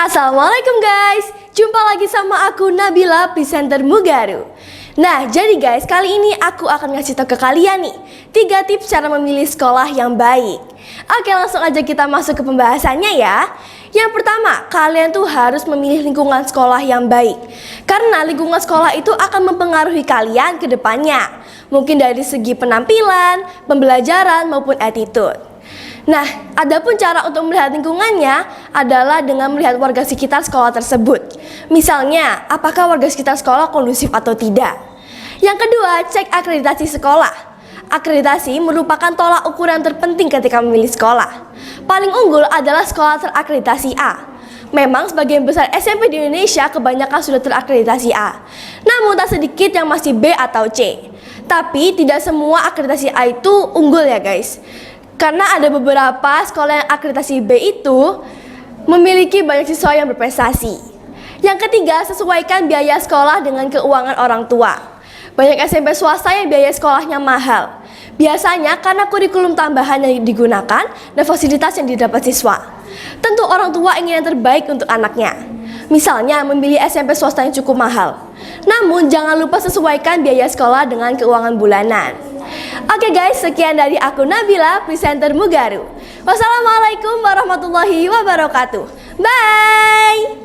Assalamualaikum guys, jumpa lagi sama aku Nabila, presenter Mugaru. Nah jadi guys, kali ini aku akan ngasih tau ke kalian nih 3 tips cara memilih sekolah yang baik. Oke, langsung aja kita masuk ke pembahasannya ya. Yang pertama, kalian tuh harus memilih lingkungan sekolah yang baik. Karena lingkungan sekolah itu akan mempengaruhi kalian ke depannya. Mungkin dari segi penampilan, pembelajaran maupun attitude. Nah, adapun cara untuk melihat lingkungannya adalah dengan melihat warga sekitar sekolah tersebut. Misalnya, apakah warga sekitar sekolah kondusif atau tidak. Yang kedua, cek akreditasi sekolah. Akreditasi merupakan tolak ukur yang terpenting ketika memilih sekolah. Paling unggul adalah sekolah terakreditasi A. Memang sebagian besar SMP di Indonesia kebanyakan sudah terakreditasi A. Namun tak sedikit yang masih B atau C. Tapi tidak semua akreditasi A itu unggul ya guys. Karena ada beberapa sekolah yang akreditasi B itu memiliki banyak siswa yang berprestasi. Yang ketiga, sesuaikan biaya sekolah dengan keuangan orang tua. Banyak SMP swasta yang biaya sekolahnya mahal. Biasanya karena kurikulum tambahan yang digunakan dan fasilitas yang didapat siswa. Tentu orang tua ingin yang terbaik untuk anaknya. Misalnya memilih SMP swasta yang cukup mahal. Namun jangan lupa sesuaikan biaya sekolah dengan keuangan bulanan. Oke guys, sekian dari aku Nabila, presenter Mugaru. Wassalamualaikum warahmatullahi wabarakatuh. Bye.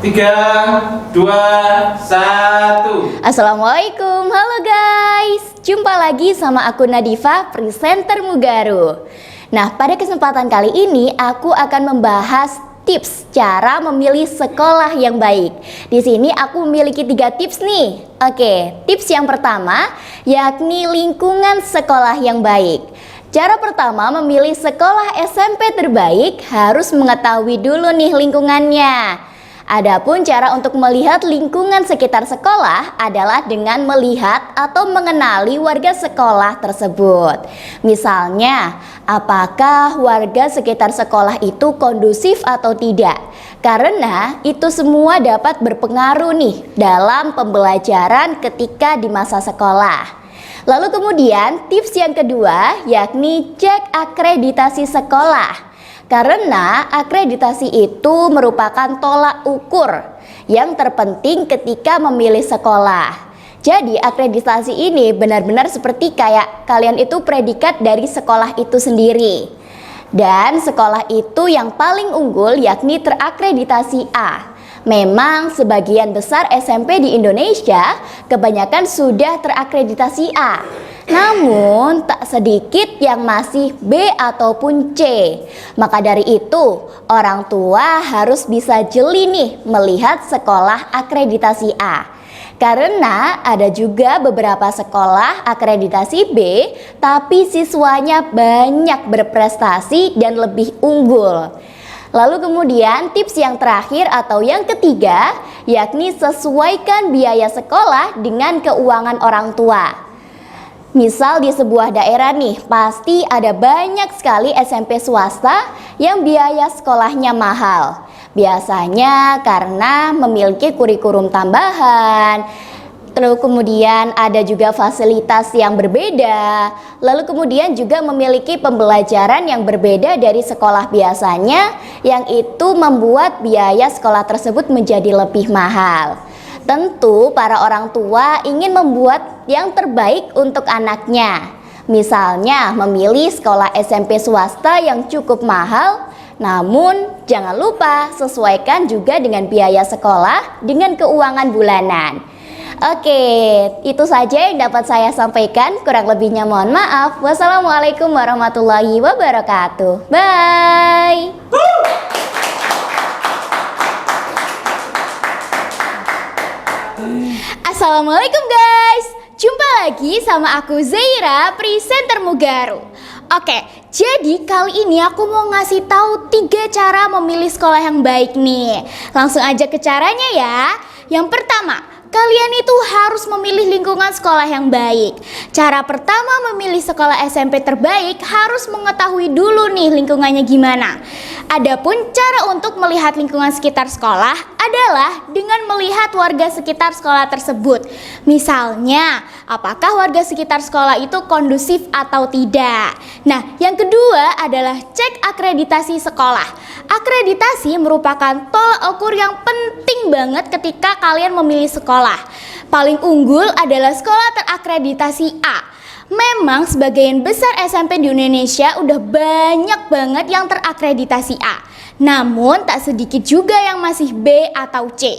3, 2, 1. Assalamualaikum, halo guys. Jumpa lagi sama aku Nadifa, presenter Mugaru. Nah, pada kesempatan kali ini aku akan membahas tips cara memilih sekolah yang baik. Di sini aku memiliki 3 tips nih. Oke, tips yang pertama yakni lingkungan sekolah yang baik. Cara pertama memilih sekolah SMP terbaik harus mengetahui dulu nih lingkungannya. Adapun cara untuk melihat lingkungan sekitar sekolah adalah dengan melihat atau mengenali warga sekolah tersebut. Misalnya, apakah warga sekitar sekolah itu kondusif atau tidak? Karena itu semua dapat berpengaruh nih dalam pembelajaran ketika di masa sekolah. Lalu kemudian tips yang kedua yakni cek akreditasi sekolah. Karena akreditasi itu merupakan tolak ukur yang terpenting ketika memilih sekolah. Jadi akreditasi ini benar-benar seperti kayak kalian itu predikat dari sekolah itu sendiri. Dan sekolah itu yang paling unggul yakni terakreditasi A. Memang sebagian besar SMP di Indonesia kebanyakan sudah terakreditasi A. Namun tak sedikit yang masih B ataupun C. Maka dari itu orang tua harus bisa jeli nih melihat sekolah akreditasi A. Karena ada juga beberapa sekolah akreditasi B tapi siswanya banyak berprestasi dan lebih unggul. Lalu kemudian tips yang terakhir atau yang ketiga yakni sesuaikan biaya sekolah dengan keuangan orang tua. Misal di sebuah daerah nih, pasti ada banyak sekali SMP swasta yang biaya sekolahnya mahal. Biasanya karena memiliki kurikulum tambahan, lalu kemudian ada juga fasilitas yang berbeda, lalu kemudian juga memiliki pembelajaran yang berbeda dari sekolah biasanya, yang itu membuat biaya sekolah tersebut menjadi lebih mahal. Tentu para orang tua ingin membuat yang terbaik untuk anaknya. Misalnya memilih sekolah SMP swasta yang cukup mahal, namun jangan lupa sesuaikan juga dengan biaya sekolah dengan keuangan bulanan. Oke, itu saja yang dapat saya sampaikan. Kurang lebihnya mohon maaf. Wassalamualaikum warahmatullahi wabarakatuh. Bye. Assalamualaikum guys. Jumpa lagi sama aku Zaira, presenter Mugaru. Oke, jadi kali ini aku mau ngasih tahu 3 cara memilih sekolah yang baik nih. Langsung aja ke caranya ya. Yang pertama, kalian itu harus memilih lingkungan sekolah yang baik. Cara pertama memilih sekolah SMP terbaik harus mengetahui dulu nih lingkungannya gimana. Adapun cara untuk melihat lingkungan sekitar sekolah adalah dengan melihat warga sekitar sekolah tersebut. Misalnya, apakah warga sekitar sekolah itu kondusif atau tidak. Nah, yang kedua adalah cek akreditasi sekolah. Akreditasi merupakan tolak ukur yang penting banget ketika kalian memilih sekolah. Paling unggul adalah sekolah terakreditasi A. Memang sebagian besar SMP di Indonesia udah banyak banget yang terakreditasi A. Namun tak sedikit juga yang masih B atau C.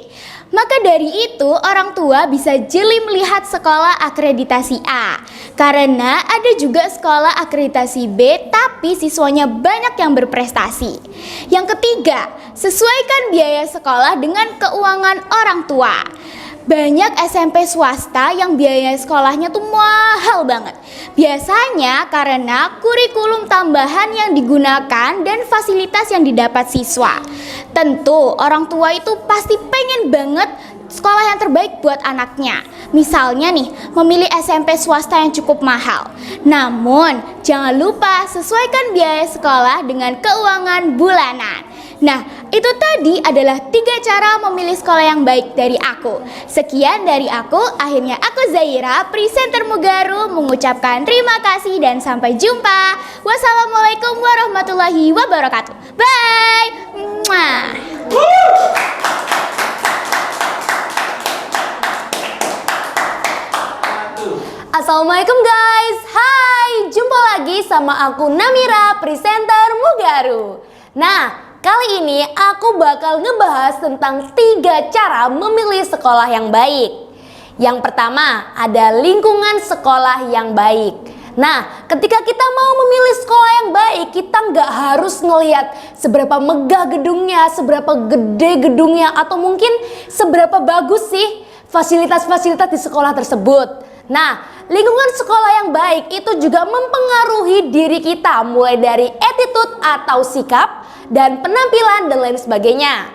Maka dari itu orang tua bisa jeli melihat sekolah akreditasi A. Karena ada juga sekolah akreditasi B tapi siswanya banyak yang berprestasi. Yang ketiga, sesuaikan biaya sekolah dengan keuangan orang tua. Banyak SMP swasta yang biaya sekolahnya tuh mahal banget. Biasanya karena kurikulum tambahan yang digunakan dan fasilitas yang didapat siswa. Tentu orang tua itu pasti pengen banget sekolah yang terbaik buat anaknya. Misalnya nih, memilih SMP swasta yang cukup mahal. Namun, jangan lupa sesuaikan biaya sekolah dengan keuangan bulanan. Nah, itu tadi adalah 3 cara memilih sekolah yang baik dari aku. Sekian dari aku, akhirnya aku Zaira, presenter Mugaru, mengucapkan terima kasih dan sampai jumpa. Wassalamualaikum warahmatullahi wabarakatuh. Bye. Mwah. Assalamualaikum guys. Hai, jumpa lagi sama aku Namira, presenter Mugaru. Nah, kali ini aku bakal ngebahas tentang 3 cara memilih sekolah yang baik. Yang pertama ada lingkungan sekolah yang baik. Nah, ketika kita mau memilih sekolah yang baik, kita nggak harus ngelihat seberapa megah gedungnya, seberapa gede gedungnya, atau mungkin seberapa bagus sih fasilitas-fasilitas di sekolah tersebut. Nah, lingkungan sekolah yang baik itu juga mempengaruhi diri kita, mulai dari attitude atau sikap, dan penampilan dan lain sebagainya.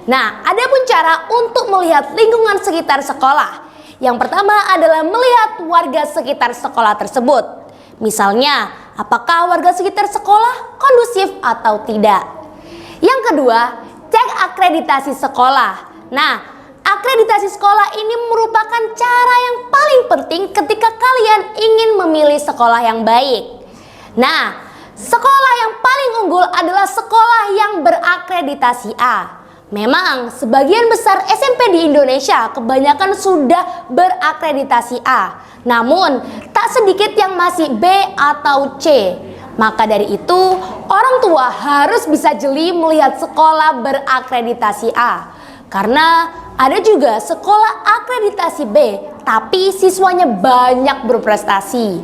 Nah, ada pun cara untuk melihat lingkungan sekitar sekolah. Yang pertama adalah melihat warga sekitar sekolah tersebut. Misalnya, apakah warga sekitar sekolah kondusif atau tidak. Yang kedua, cek akreditasi sekolah. Nah, akreditasi sekolah ini merupakan cara yang paling penting ketika kalian ingin memilih sekolah yang baik. Nah, sekolah yang paling unggul adalah sekolah yang berakreditasi A. Memang sebagian besar SMP di Indonesia kebanyakan sudah berakreditasi A. Namun tak sedikit yang masih B atau C. Maka dari itu orang tua harus bisa jeli melihat sekolah berakreditasi A. Karena ada juga sekolah akreditasi B tapi siswanya banyak berprestasi.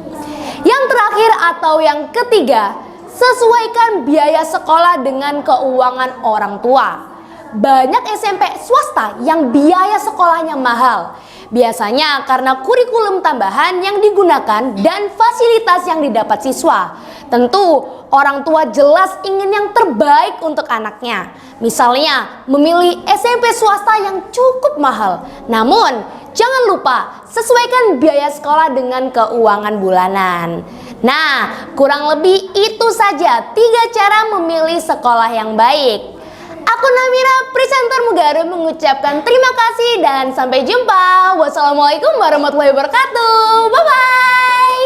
Yang terakhir atau yang ketiga, sesuaikan biaya sekolah dengan keuangan orang tua. Banyak SMP swasta yang biaya sekolahnya mahal. Biasanya karena kurikulum tambahan yang digunakan dan fasilitas yang didapat siswa. Tentu orang tua jelas ingin yang terbaik untuk anaknya. Misalnya memilih SMP swasta yang cukup mahal. Namun jangan lupa sesuaikan biaya sekolah dengan keuangan bulanan. Nah, kurang lebih itu saja 3 cara memilih sekolah yang baik. Aku Namira, presenter Mugaru, mengucapkan terima kasih dan sampai jumpa. Wassalamualaikum warahmatullahi wabarakatuh. Bye-bye.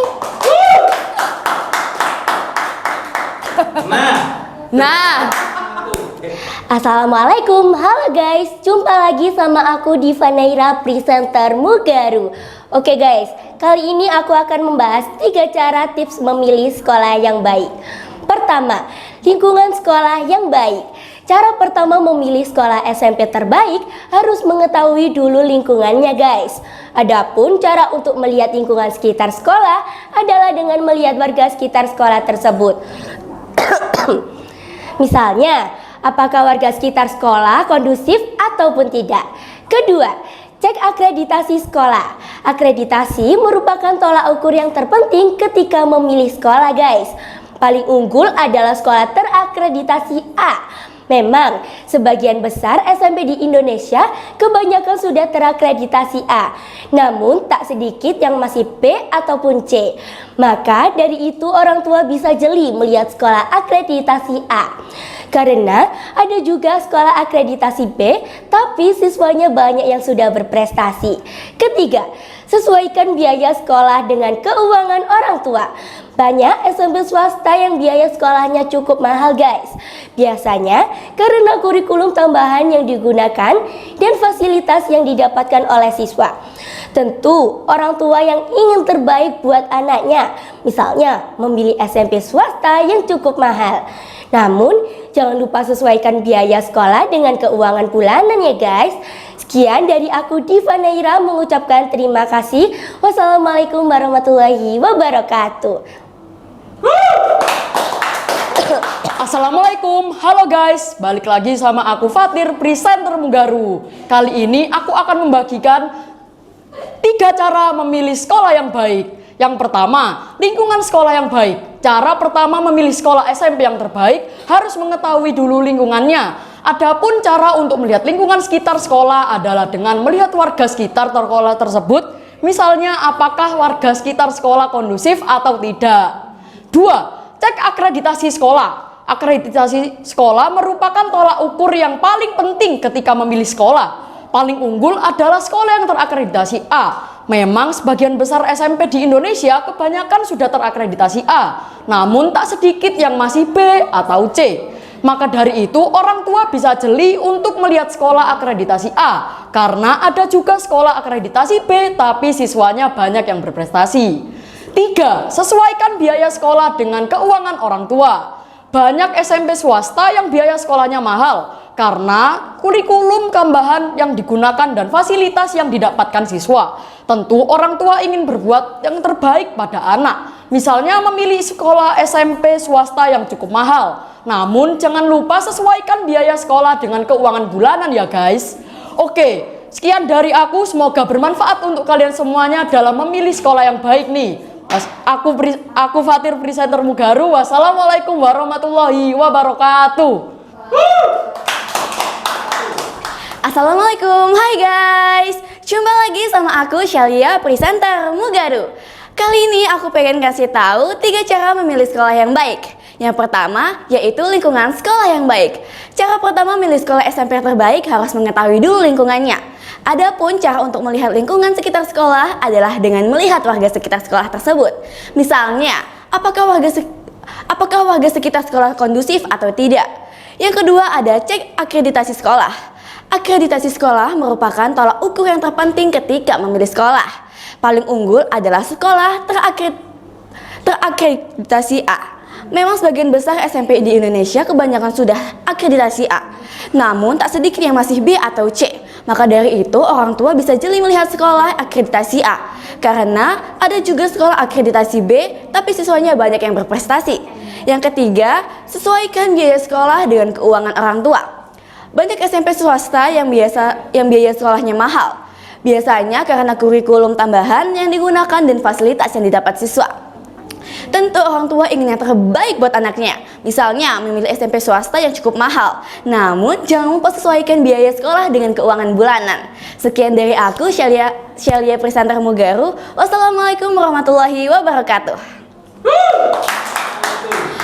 Nah. Assalamualaikum, halo guys, jumpa lagi sama aku Diva Naira, presenter Mugaru. Oke guys, kali ini aku akan membahas 3 cara tips memilih sekolah yang baik. Pertama, lingkungan sekolah yang baik. Cara pertama memilih sekolah SMP terbaik harus mengetahui dulu lingkungannya guys. Adapun cara untuk melihat lingkungan sekitar sekolah adalah dengan melihat warga sekitar sekolah tersebut. Misalnya, apakah warga sekitar sekolah kondusif ataupun tidak. Kedua, cek akreditasi sekolah. Akreditasi merupakan tolak ukur yang terpenting ketika memilih sekolah guys. Paling unggul adalah sekolah terakreditasi A. Memang, sebagian besar SMP di Indonesia kebanyakan sudah terakreditasi A, namun tak sedikit yang masih B ataupun C. Maka dari itu orang tua bisa jeli melihat sekolah akreditasi A. Karena ada juga sekolah akreditasi B, tapi siswanya banyak yang sudah berprestasi. Ketiga, sesuaikan biaya sekolah dengan keuangan orang tua. Banyak SMP swasta yang biaya sekolahnya cukup mahal guys. Biasanya karena kurikulum tambahan yang digunakan dan fasilitas yang didapatkan oleh siswa. Tentu orang tua yang ingin terbaik buat anaknya, misalnya memilih SMP swasta yang cukup mahal. Namun jangan lupa sesuaikan biaya sekolah dengan keuangan bulanan ya guys. Sekian dari aku Diva Naira mengucapkan terima kasih. Wassalamualaikum warahmatullahi wabarakatuh. Assalamualaikum, halo guys, balik lagi sama aku Fatir, presenter Mugaru. Kali ini aku akan membagikan 3 cara memilih sekolah yang baik. Yang pertama, lingkungan sekolah yang baik. Cara pertama memilih sekolah SMP yang terbaik harus mengetahui dulu lingkungannya. Adapun cara untuk melihat lingkungan sekitar sekolah adalah dengan melihat warga sekitar sekolah tersebut. Misalnya apakah warga sekitar sekolah kondusif atau tidak. 2. Cek akreditasi sekolah. Akreditasi sekolah merupakan tolak ukur yang paling penting ketika memilih sekolah. Paling unggul adalah sekolah yang terakreditasi A. Memang sebagian besar SMP di Indonesia kebanyakan sudah terakreditasi A, namun tak sedikit yang masih B atau C. Maka dari itu orang tua bisa jeli untuk melihat sekolah akreditasi A, karena ada juga sekolah akreditasi B tapi siswanya banyak yang berprestasi. 3. Sesuaikan biaya sekolah dengan keuangan orang tua. Banyak SMP swasta yang biaya sekolahnya mahal karena kurikulum tambahan yang digunakan dan fasilitas yang didapatkan siswa. Tentu orang tua ingin berbuat yang terbaik pada anak. Misalnya memilih sekolah SMP swasta yang cukup mahal. Namun jangan lupa sesuaikan biaya sekolah dengan keuangan bulanan ya guys. Oke, sekian dari aku, semoga bermanfaat untuk kalian semuanya dalam memilih sekolah yang baik nih. Aku Fatir, presenter Mugaru. Wassalamualaikum warahmatullahi wabarakatuh. Assalamualaikum, hai guys. Jumpa lagi sama aku Shelia, presenter Mugaru. Kali ini aku pengen kasih tahu 3 cara memilih sekolah yang baik. Yang pertama yaitu lingkungan sekolah yang baik. Cara pertama memilih sekolah SMP terbaik harus mengetahui dulu lingkungannya. Adapun cara untuk melihat lingkungan sekitar sekolah adalah dengan melihat warga sekitar sekolah tersebut. Misalnya, apakah warga sekitar sekolah kondusif atau tidak. Yang kedua ada cek akreditasi sekolah. Akreditasi sekolah merupakan tolak ukur yang terpenting ketika memilih sekolah. Paling unggul adalah sekolah terakreditasi A. Memang sebagian besar SMP di Indonesia kebanyakan sudah akreditasi A, namun tak sedikit yang masih B atau C. Maka dari itu orang tua bisa jeli melihat sekolah akreditasi A, karena ada juga sekolah akreditasi B tapi siswanya banyak yang berprestasi. Yang ketiga, sesuaikan biaya sekolah dengan keuangan orang tua. Banyak SMP swasta yang biaya sekolahnya mahal, biasanya karena kurikulum tambahan yang digunakan dan fasilitas yang didapat siswa. Tentu orang tua ingin yang terbaik buat anaknya. Misalnya memilih SMP swasta yang cukup mahal. Namun jangan lupa sesuaikan biaya sekolah dengan keuangan bulanan. Sekian dari aku Shelia presenter Mugaru. Wassalamualaikum warahmatullahi wabarakatuh.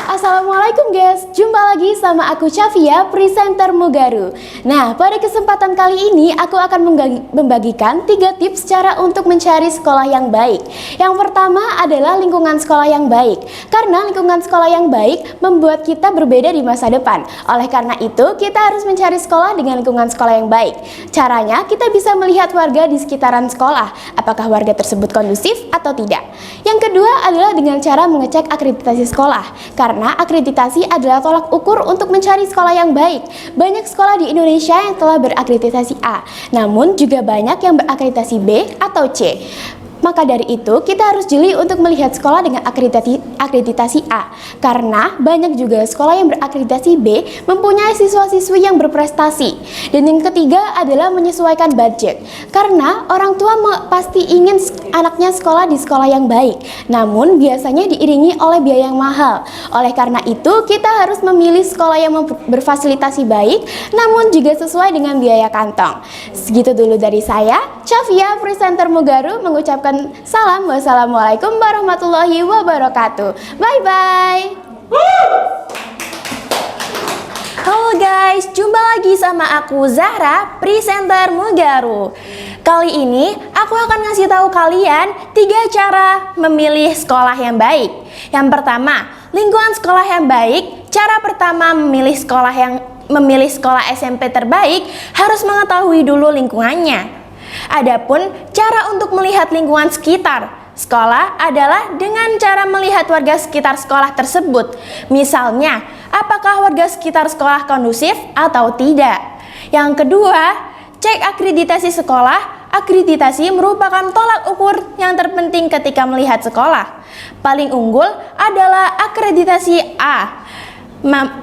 Assalamualaikum guys, jumpa lagi sama aku Chavia, presenter Mugaru. Nah, pada kesempatan kali ini aku akan membagikan 3 tips cara untuk mencari sekolah yang baik. Yang pertama adalah lingkungan sekolah yang baik. Karena lingkungan sekolah yang baik membuat kita berbeda di masa depan. Oleh karena itu, kita harus mencari sekolah dengan lingkungan sekolah yang baik. Caranya, kita bisa melihat warga di sekitaran sekolah, apakah warga tersebut kondusif atau tidak. Yang kedua adalah dengan cara mengecek akreditasi sekolah. Karena akreditasi adalah tolak ukur untuk mencari sekolah yang baik. Banyak sekolah di Indonesia yang telah berakreditasi A, namun juga banyak yang berakreditasi B atau C. Maka dari itu, kita harus jeli untuk melihat sekolah dengan akreditasi A. Karena banyak juga sekolah yang berakreditasi B mempunyai siswa-siswi yang berprestasi. Dan yang ketiga adalah menyesuaikan budget. Karena orang tua pasti ingin anaknya sekolah di sekolah yang baik. Namun biasanya diiringi oleh biaya yang mahal. Oleh karena itu, kita harus memilih sekolah yang berfasilitasi baik, namun juga sesuai dengan biaya kantong. Segitu dulu dari saya, Syafia, presenter Mugaru, mengucapkan salam. Wassalamualaikum warahmatullahi wabarakatuh. Bye-bye. Halo guys, jumpa lagi sama aku Zahra, presenter Mugaru. Kali ini aku akan ngasih tahu kalian 3 cara memilih sekolah yang baik. Yang pertama, lingkungan sekolah yang baik. Cara pertama memilih sekolah SMP terbaik harus mengetahui dulu lingkungannya. Adapun cara untuk melihat lingkungan sekitar sekolah adalah dengan cara melihat warga sekitar sekolah tersebut. Misalnya, apakah warga sekitar sekolah kondusif atau tidak. Yang kedua, cek akreditasi sekolah. Akreditasi merupakan tolak ukur yang terpenting ketika melihat sekolah. Paling unggul adalah akreditasi A.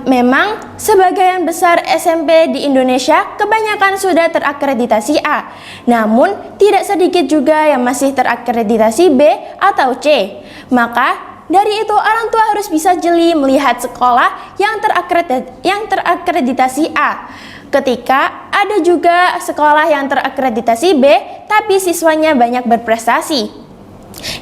Memang sebagian besar SMP di Indonesia kebanyakan sudah terakreditasi A. Namun tidak sedikit juga yang masih terakreditasi B atau C. Maka dari itu orang tua harus bisa jeli melihat sekolah yang terakreditasi A. Ketika ada juga sekolah yang terakreditasi B tapi siswanya banyak berprestasi.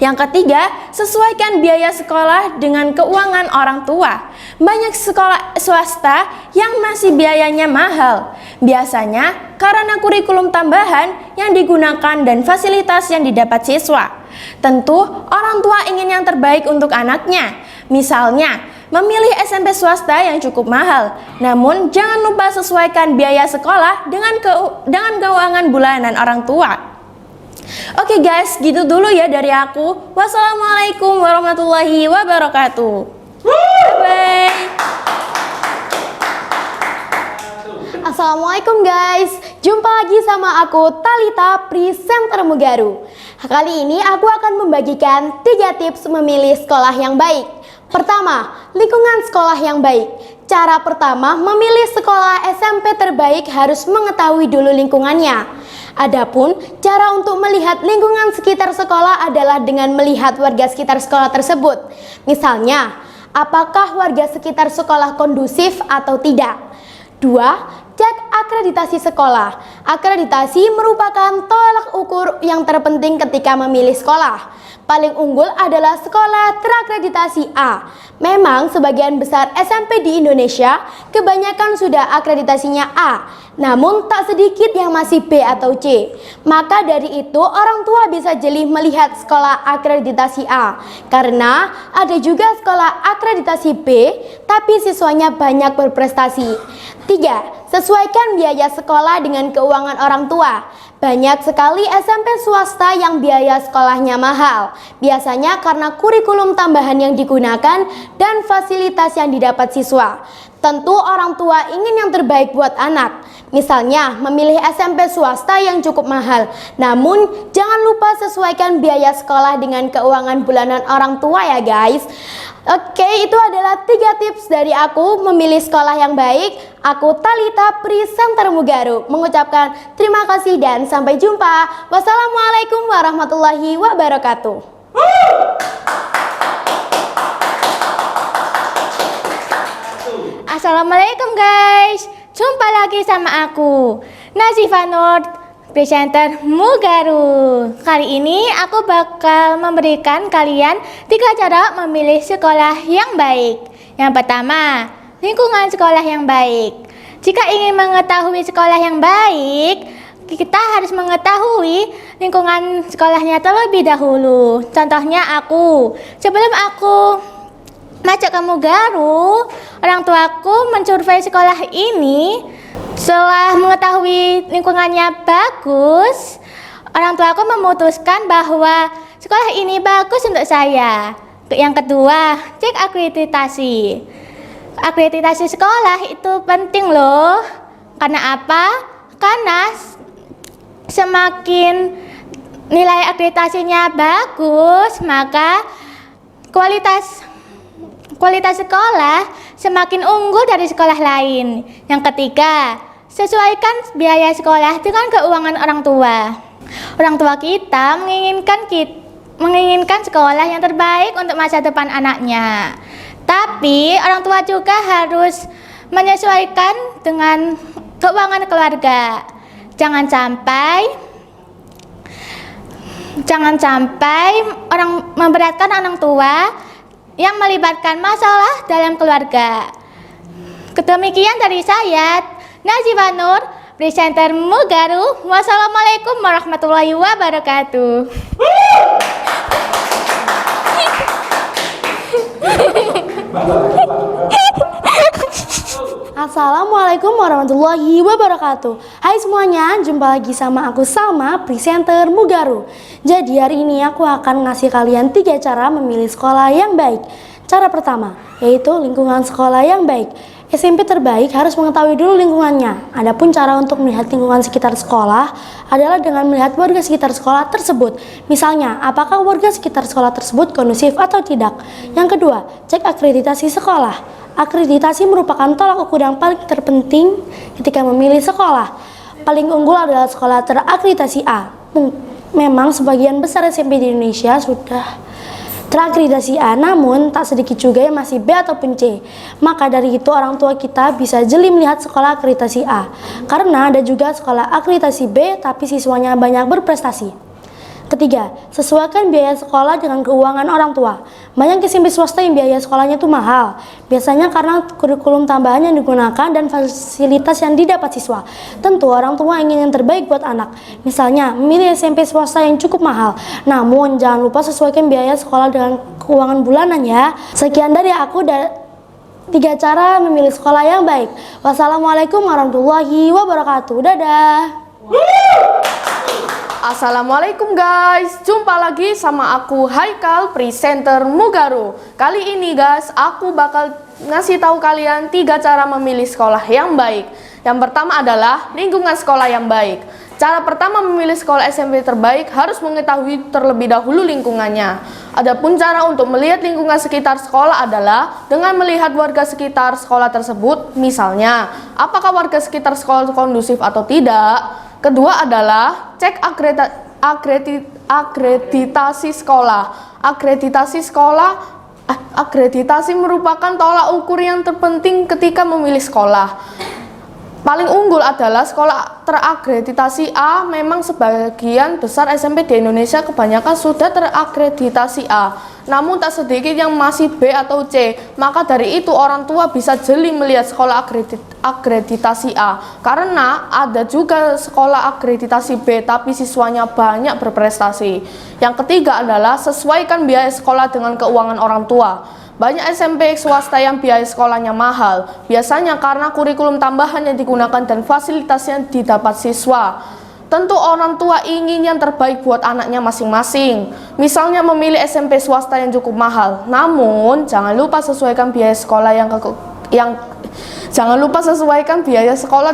Yang ketiga, sesuaikan biaya sekolah dengan keuangan orang tua. Banyak sekolah swasta yang masih biayanya mahal. Biasanya karena kurikulum tambahan yang digunakan dan fasilitas yang didapat siswa. Tentu orang tua ingin yang terbaik untuk anaknya. Misalnya, memilih SMP swasta yang cukup mahal. Namun jangan lupa sesuaikan biaya sekolah dengan keuangan bulanan orang tua. Oke guys, gitu dulu ya dari aku. Wassalamualaikum warahmatullahi wabarakatuh. Bye. Assalamualaikum guys. Jumpa lagi sama aku Talita, presenter Mugaru. Kali ini aku akan membagikan 3 tips memilih sekolah yang baik. Pertama, lingkungan sekolah yang baik. Cara pertama, memilih sekolah SMP terbaik harus mengetahui dulu lingkungannya. Adapun cara untuk melihat lingkungan sekitar sekolah adalah dengan melihat warga sekitar sekolah tersebut. Misalnya, apakah warga sekitar sekolah kondusif atau tidak? 2. Cek akreditasi sekolah. Akreditasi merupakan tolak ukur yang terpenting ketika memilih sekolah. Paling unggul adalah sekolah terakreditasi A. Memang sebagian besar SMP di Indonesia kebanyakan sudah akreditasinya A. Namun tak sedikit yang masih B atau C. Maka dari itu orang tua bisa jeli melihat sekolah akreditasi A. Karena ada juga sekolah akreditasi B tapi siswanya banyak berprestasi. 3. Sesuaikan biaya sekolah dengan keuangan orang tua. Banyak sekali SMP swasta yang biaya sekolahnya mahal. Biasanya karena kurikulum tambahan yang digunakan dan fasilitas yang didapat siswa. Tentu orang tua ingin yang terbaik buat anak. Misalnya memilih SMP swasta yang cukup mahal. Namun jangan lupa sesuaikan biaya sekolah dengan keuangan bulanan orang tua ya guys. Oke, itu adalah 3 tips dari aku memilih sekolah yang baik. Aku Talita, presenter Mugaru, mengucapkan terima kasih dan sampai jumpa. Wassalamualaikum warahmatullahi wabarakatuh. Assalamualaikum guys, jumpa lagi sama aku Nazifa Nur, presenter Mugaru. Kali ini aku bakal memberikan kalian 3 cara memilih sekolah yang baik. Yang pertama, lingkungan sekolah yang baik. Jika ingin mengetahui sekolah yang baik, kita harus mengetahui lingkungan sekolahnya terlebih dahulu. Contohnya sebelum aku masuk ke Mugaru, orang tuaku mensurvei sekolah ini. Setelah mengetahui lingkungannya bagus, orang tuaku memutuskan bahwa sekolah ini bagus untuk saya. Yang kedua, cek akreditasi. Akreditasi sekolah itu penting loh. Karena apa? Karena semakin nilai akreditasinya bagus, maka kualitas sekolah semakin unggul dari sekolah lain. Yang ketiga, sesuaikan biaya sekolah dengan keuangan orang tua. Orang tua kita menginginkan sekolah yang terbaik untuk masa depan anaknya. Tapi orang tua juga harus menyesuaikan dengan keuangan keluarga. Jangan sampai orang memberatkan orang tua yang melibatkan masalah dalam keluarga. Demikian dari saya, Nazifa Nur, presenter Mugaru. Wassalamualaikum warahmatullahi wabarakatuh. Assalamualaikum warahmatullahi wabarakatuh. Hai semuanya, jumpa lagi sama aku Salma, presenter Mugaru. Jadi hari ini aku akan ngasih kalian 3 cara memilih sekolah yang baik. Cara pertama, yaitu lingkungan sekolah yang baik. SMP terbaik harus mengetahui dulu lingkungannya. Adapun cara untuk melihat lingkungan sekitar sekolah adalah dengan melihat warga sekitar sekolah tersebut. Misalnya, apakah warga sekitar sekolah tersebut kondusif atau tidak. Yang kedua, cek akreditasi sekolah. Akreditasi merupakan tolak ukur yang paling terpenting ketika memilih sekolah. Paling unggul adalah sekolah terakreditasi A. Memang sebagian besar SMP di Indonesia sudah terakreditasi A, namun tak sedikit juga yang masih B ataupun C. Maka dari itu orang tua kita bisa jeli melihat sekolah akreditasi A, karena ada juga sekolah akreditasi B tapi siswanya banyak berprestasi. Ketiga, sesuaikan biaya sekolah dengan keuangan orang tua. Banyak SMP swasta yang biaya sekolahnya itu mahal, biasanya karena kurikulum tambahan yang digunakan dan fasilitas yang didapat siswa. Tentu orang tua ingin yang terbaik buat anak. Misalnya, memilih SMP swasta yang cukup mahal. Namun, jangan lupa sesuaikan biaya sekolah dengan keuangan bulanan ya. Sekian dari aku, 3 cara memilih sekolah yang baik. Wassalamualaikum warahmatullahi wabarakatuh. Dadah. Assalamualaikum guys, jumpa lagi sama aku Haikal, presenter Mugaru. Kali ini guys, aku bakal ngasih tahu kalian 3 cara memilih sekolah yang baik. Yang pertama adalah lingkungan sekolah yang baik. Cara pertama memilih sekolah SMP terbaik harus mengetahui terlebih dahulu lingkungannya. Adapun cara untuk melihat lingkungan sekitar sekolah adalah dengan melihat warga sekitar sekolah tersebut. Misalnya, apakah warga sekitar sekolah kondusif atau tidak. Kedua adalah cek akreditasi sekolah. Akreditasi merupakan tolak ukur yang terpenting ketika memilih sekolah. Paling unggul adalah sekolah terakreditasi A. Memang sebagian besar SMP di Indonesia kebanyakan sudah terakreditasi A, namun tak sedikit yang masih B atau C. Maka dari itu orang tua bisa jeli melihat sekolah akreditasi A, karena ada juga sekolah akreditasi B tapi siswanya banyak berprestasi. Yang ketiga adalah sesuaikan biaya sekolah dengan keuangan orang tua. Banyak SMP swasta yang biaya sekolahnya mahal, biasanya karena kurikulum tambahan yang digunakan dan fasilitas yang didapat siswa. Tentu orang tua ingin yang terbaik buat anaknya masing-masing. Misalnya memilih SMP swasta yang cukup mahal. Namun, jangan lupa sesuaikan biaya sekolah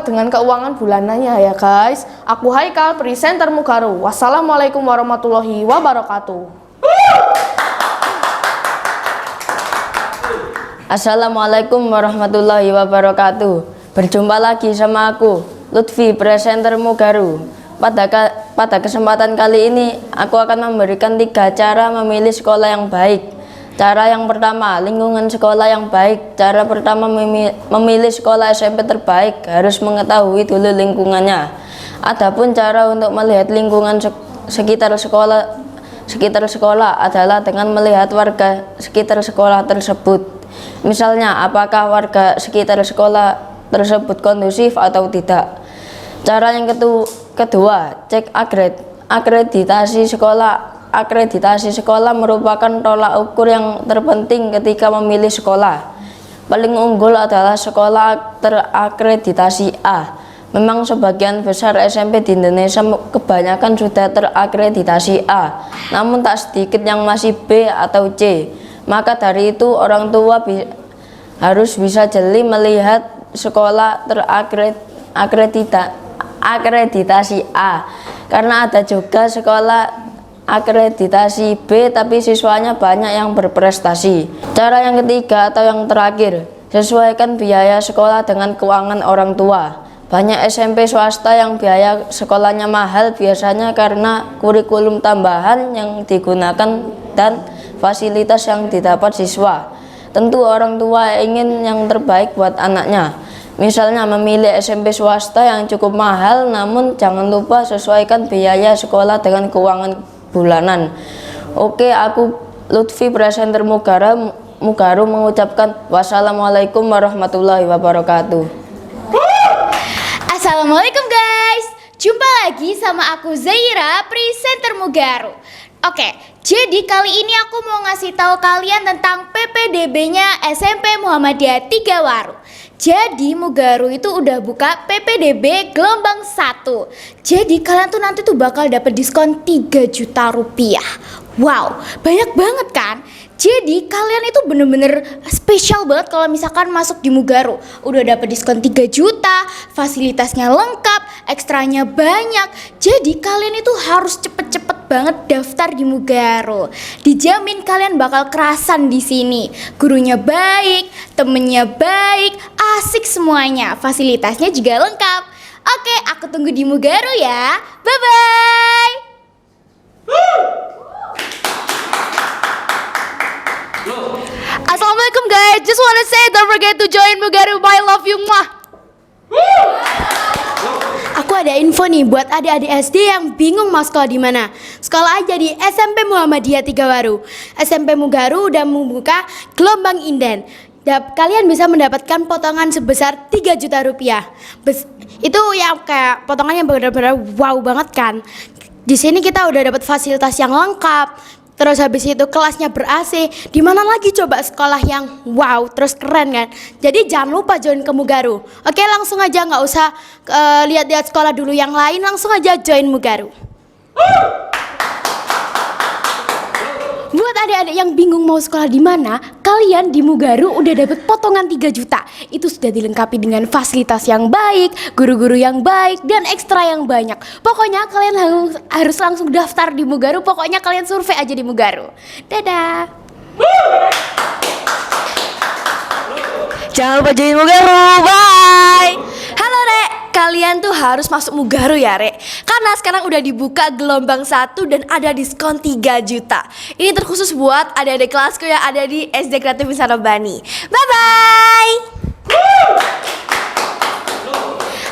dengan keuangan bulanannya ya guys. Aku Haikal, presenter Mugaru. Wassalamualaikum warahmatullahi wabarakatuh. Assalamualaikum warahmatullahi wabarakatuh. Berjumpa lagi sama aku, Lutfi, presenter Mugaru. Pada kesempatan kali ini, aku akan memberikan 3 cara memilih sekolah yang baik. Cara yang pertama, lingkungan sekolah yang baik. Cara pertama memilih sekolah SMP terbaik harus mengetahui dulu lingkungannya. Adapun cara untuk melihat lingkungan sekitar sekolah adalah dengan melihat warga sekitar sekolah tersebut. Misalnya, apakah warga sekitar sekolah tersebut kondusif atau tidak. Cara yang kedua, cek akreditasi sekolah. Akreditasi sekolah merupakan tolak ukur yang terpenting ketika memilih sekolah. Paling unggul adalah sekolah terakreditasi A. Memang sebagian besar SMP di Indonesia kebanyakan sudah terakreditasi A, namun tak sedikit yang masih B atau C. Maka dari itu orang tua harus bisa jeli melihat sekolah terakreditasi A, karena ada juga sekolah akreditasi B tapi siswanya banyak yang berprestasi. Cara yang ketiga atau yang terakhir, sesuaikan biaya sekolah dengan keuangan orang tua. Banyak SMP swasta yang biaya sekolahnya mahal biasanya karena kurikulum tambahan yang digunakan dan fasilitas yang didapat siswa. Tentu orang tua ingin yang terbaik buat anaknya. Misalnya memilih SMP swasta yang cukup mahal, namun jangan lupa sesuaikan biaya sekolah dengan keuangan bulanan. Oke, aku Lutfi presenter Mugaru mengucapkan wassalamualaikum warahmatullahi wabarakatuh. Assalamualaikum guys, jumpa lagi sama aku Zaira, presenter Mugaru. Oke, jadi kali ini aku mau ngasih tahu kalian tentang PPDB-nya SMP Muhammadiyah 3 Waru. Jadi Mugaru itu udah buka PPDB gelombang 1. Jadi kalian tuh nanti tuh bakal dapat diskon 3 juta rupiah. Wow, banyak banget kan? Jadi kalian itu bener-bener spesial banget kalau misalkan masuk di Mugaru. Udah dapat diskon 3 juta, fasilitasnya lengkap, ekstranya banyak. Jadi kalian itu harus cepet-cepet banget daftar di Mugaru. Dijamin kalian bakal kerasan di sini. Gurunya baik, temennya baik, asik semuanya. Fasilitasnya juga lengkap. Oke, aku tunggu di Mugaru ya. Bye bye. Assalamualaikum guys, just wanna say don't forget to join Mugaru. I love you, muah. Aku ada info nih buat adik-adik SD yang bingung mau sekolah di mana. Sekolah aja di SMP Muhammadiyah 3 Waru. SMP Mugaru udah membuka gelombang inden. Kalian bisa mendapatkan potongan sebesar 3 juta rupiah. Itu yang kayak potongannya benar-benar wow banget kan. Di sini kita udah dapat fasilitas yang lengkap. Terus habis itu kelasnya ber-AC. Di mana lagi coba sekolah yang wow, terus keren kan? Jadi jangan lupa join ke Mugaru. Oke, langsung aja, nggak usah lihat-lihat sekolah dulu yang lain, langsung aja join Mugaru. Buat adik-adik yang bingung mau sekolah di mana, kalian di Mugaru udah dapet potongan 3 juta. Itu sudah dilengkapi dengan fasilitas yang baik, guru-guru yang baik, dan ekstra yang banyak. Pokoknya kalian harus langsung daftar di Mugaru. Pokoknya kalian survei aja di Mugaru. Dadah. Jangan lupa join Mugaru. Bye. Halo Rek, kalian tuh harus masuk Mugaru ya Rek. Karena sekarang udah dibuka gelombang 1 dan ada diskon 3 juta. Ini terkhusus buat adik-adik kelasku yang ada di SD Kreatif Wisata Bani. Bye bye.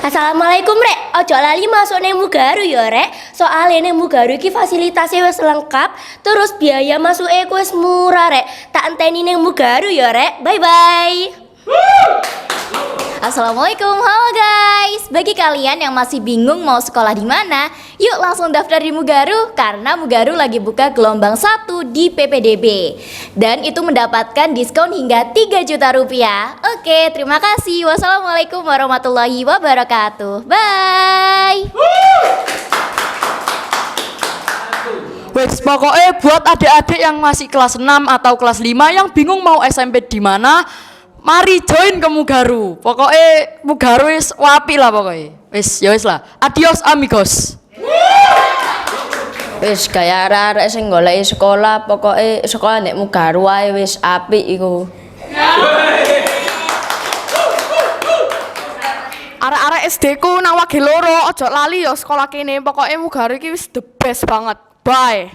Assalamualaikum Rek, ojo lali masuk neng Mugaru ya Rek. Soalnya neng Mugaru iki fasilitasnya wis lengkap, terus biaya masuk wis murah Rek. Tak enteni neng Mugaru ya Rek. Bye bye. Assalamualaikum, halo guys. Bagi kalian yang masih bingung mau sekolah di mana, yuk langsung daftar di Mugaru karena Mugaru lagi buka gelombang 1 di PPDB. Dan itu mendapatkan diskon hingga 3 juta rupiah. Oke, terima kasih. Wassalamualaikum warahmatullahi wabarakatuh. Bye. Wes, pokoknya buat adik-adik yang masih kelas 6 atau kelas 5 yang bingung mau SMP di mana, mari join ke Mugaru. Pokoknya Mugaru wis wapi lah pokoknya. Wis, ya wis lah. Adios amigos. Wis kayak arek-arek sing goleki sekolah, pokoknya sekolah nek Mugaru wae wis apik iku. Arek-arek SD ku nang Wage Loro, ojo lali yo sekolah kene. Pokoknya Mugaru iki wis the best banget. Bye.